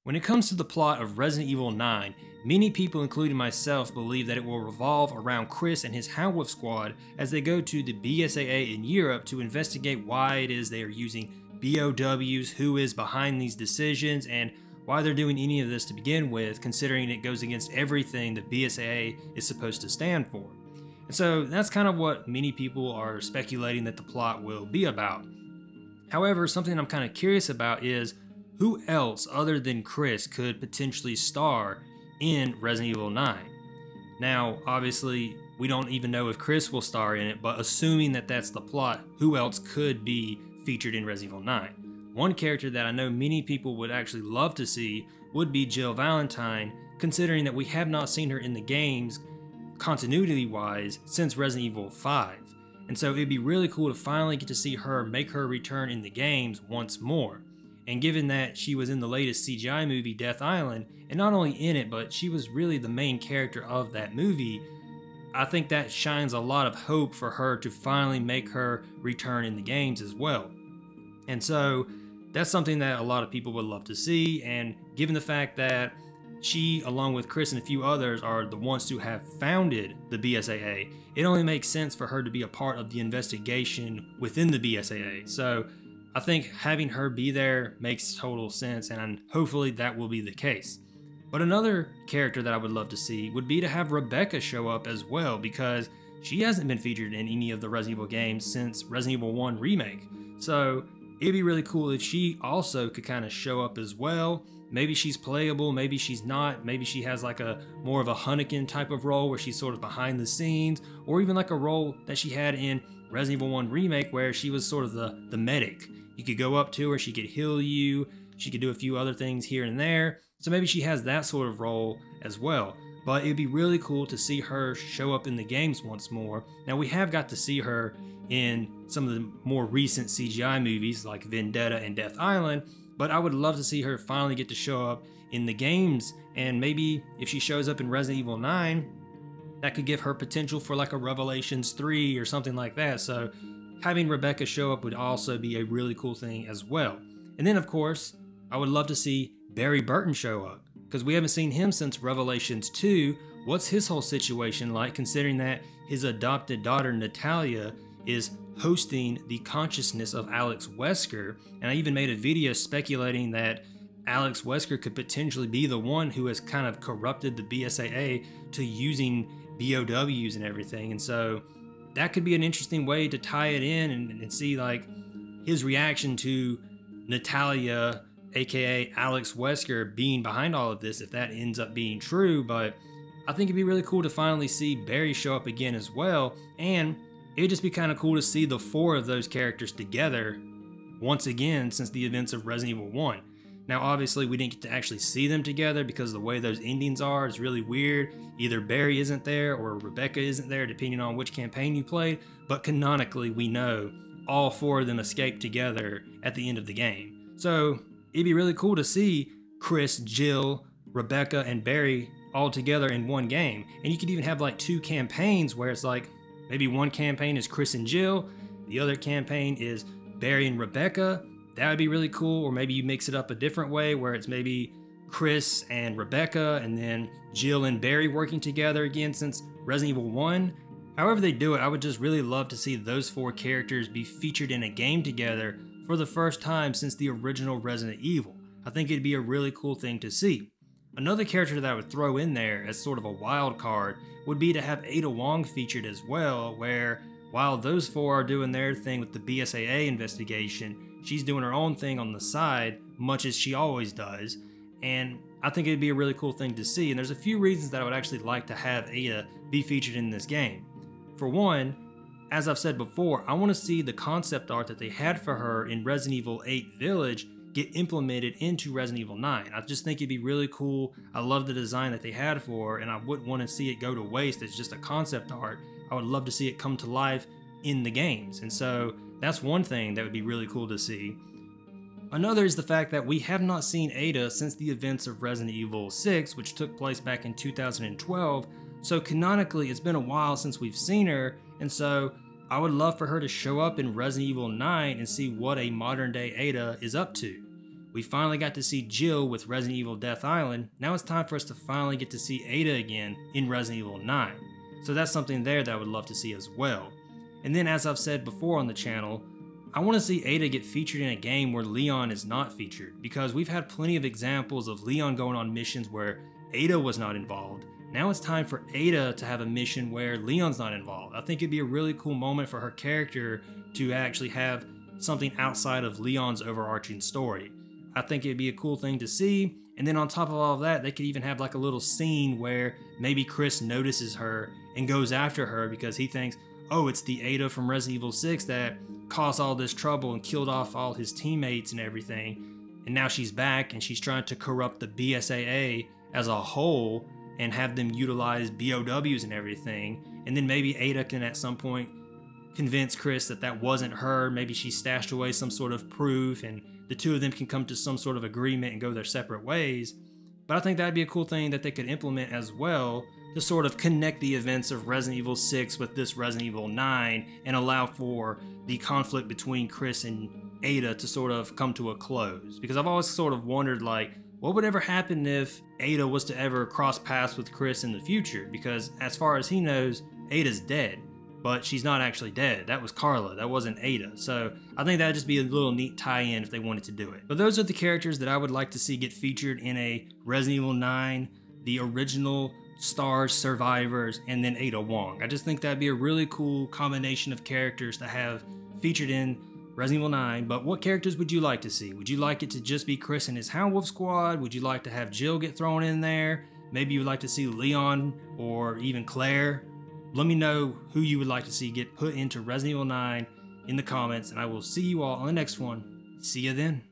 When it comes to the plot of Resident Evil 9, many people, including myself, believe that it will revolve around Chris and his Houndwolf squad as they go to the BSAA in Europe to investigate why it is they are using BOWs, who is behind these decisions, and why they're doing any of this to begin with, considering it goes against everything the BSAA is supposed to stand for. And so that's kind of what many people are speculating that the plot will be about. However, something I'm kind of curious about is who else other than Chris could potentially star in Resident Evil 9? Now, obviously, we don't even know if Chris will star in it, but assuming that that's the plot, who else could be featured in Resident Evil 9? One character that I know many people would actually love to see would be Jill Valentine, considering that we have not seen her in the games continuity-wise since Resident Evil 5. And so it'd be really cool to finally get to see her make her return in the games once more. And given that she was in the latest CGI movie Death Island, and not only in it, but she was really the main character of that movie, I think that shines a lot of hope for her to finally make her return in the games as well. And so that's something that a lot of people would love to see, and given the fact that she, along with Chris and a few others, are the ones who have founded the BSAA, it only makes sense for her to be a part of the investigation within the BSAA. So I think having her be there makes total sense, and hopefully that will be the case. But another character that I would love to see would be to have Rebecca show up as well, because she hasn't been featured in any of the Resident Evil games since Resident Evil 1 Remake. So it'd be really cool if she also could kind of show up as well. Maybe she's playable, maybe she's not, maybe she has like a more of a Hunnigan type of role where she's sort of behind the scenes, or even like a role that she had in Resident Evil 1 Remake where she was sort of the medic. You could go up to her, she could heal you, she could do a few other things here and there. So maybe she has that sort of role as well. But it'd be really cool to see her show up in the games once more. Now we have got to see her in some of the more recent CGI movies like Vendetta and Death Island, but I would love to see her finally get to show up in the games, and maybe if she shows up in Resident Evil 9, that could give her potential for like a Revelations 3 or something like that. So having Rebecca show up would also be a really cool thing as well. And then of course, I would love to see Barry Burton show up, because we haven't seen him since Revelations 2. What's his whole situation like, considering that his adopted daughter Natalia is hosting the consciousness of Alex Wesker? And I even made a video speculating that Alex Wesker could potentially be the one who has kind of corrupted the BSAA to using BOWs and everything. And so that could be an interesting way to tie it in and see like his reaction to Natalia, aka Alex Wesker, being behind all of this, if that ends up being true. But I think it'd be really cool to finally see Barry show up again as well, and it'd just be kind of cool to see the four of those characters together once again since the events of Resident Evil 1. Now obviously we didn't get to actually see them together because the way those endings are is really weird. Either Barry isn't there or Rebecca isn't there, depending on which campaign you played, but canonically we know all four of them escape together at the end of the game. So it'd be really cool to see Chris, Jill, Rebecca, and Barry all together in one game. And you could even have like two campaigns where it's like maybe one campaign is Chris and Jill, the other campaign is Barry and Rebecca. That would be really cool. Or maybe you mix it up a different way where it's maybe Chris and Rebecca and then Jill and Barry working together again since Resident Evil 1. However they do it, I would just really love to see those four characters be featured in a game together for the first time since the original Resident Evil. I think it'd be a really cool thing to see. Another character that I would throw in there as sort of a wild card would be to have Ada Wong featured as well, where while those four are doing their thing with the BSAA investigation, she's doing her own thing on the side, much as she always does. And I think it'd be a really cool thing to see, and there's a few reasons that I would actually like to have Ada be featured in this game. For one, as I've said before, I want to see the concept art that they had for her in Resident Evil 8 Village get implemented into Resident Evil 9. I just think it'd be really cool. I love the design that they had for her, and I wouldn't want to see it go to waste as just a concept art. I would love to see it come to life in the games, and so that's one thing that would be really cool to see. Another is the fact that we have not seen Ada since the events of Resident Evil 6, which took place back in 2012, so canonically it's been a while since we've seen her, and so I would love for her to show up in Resident Evil 9 and see what a modern day Ada is up to. We finally got to see Jill with Resident Evil Death Island. Now it's time for us to finally get to see Ada again in Resident Evil 9. So that's something there that I would love to see as well. And then, as I've said before on the channel, I want to see Ada get featured in a game where Leon is not featured, because we've had plenty of examples of Leon going on missions where Ada was not involved. Now it's time for Ada to have a mission where Leon's not involved. I think it'd be a really cool moment for her character to actually have something outside of Leon's overarching story. I think it'd be a cool thing to see. And then on top of all of that, they could even have like a little scene where maybe Chris notices her and goes after her because he thinks, oh, it's the Ada from Resident Evil 6 that caused all this trouble and killed off all his teammates and everything. And now she's back and she's trying to corrupt the BSAA as a whole and have them utilize BOWs and everything. And then maybe Ada can at some point convince Chris that that wasn't her. Maybe she stashed away some sort of proof and the two of them can come to some sort of agreement and go their separate ways. But I think that'd be a cool thing that they could implement as well to sort of connect the events of Resident Evil 6 with this Resident Evil 9 and allow for the conflict between Chris and Ada to sort of come to a close. Because I've always sort of wondered, like, what would ever happen if Ada was to ever cross paths with Chris in the future? Because as far as he knows, Ada's dead. But she's not actually dead. That was Carla, that wasn't Ada. So I think that'd just be a little neat tie-in if they wanted to do it. But those are the characters that I would like to see get featured in a Resident Evil 9, the original stars, survivors, and then Ada Wong. I just think that'd be a really cool combination of characters to have featured in Resident Evil 9. But what characters would you like to see? Would you like it to just be Chris and his Hound Wolf squad? Would you like to have Jill get thrown in there? Maybe you would like to see Leon or even Claire. Let me know who you would like to see get put into Resident Evil 9 in the comments, and I will see you all on the next one. See you then.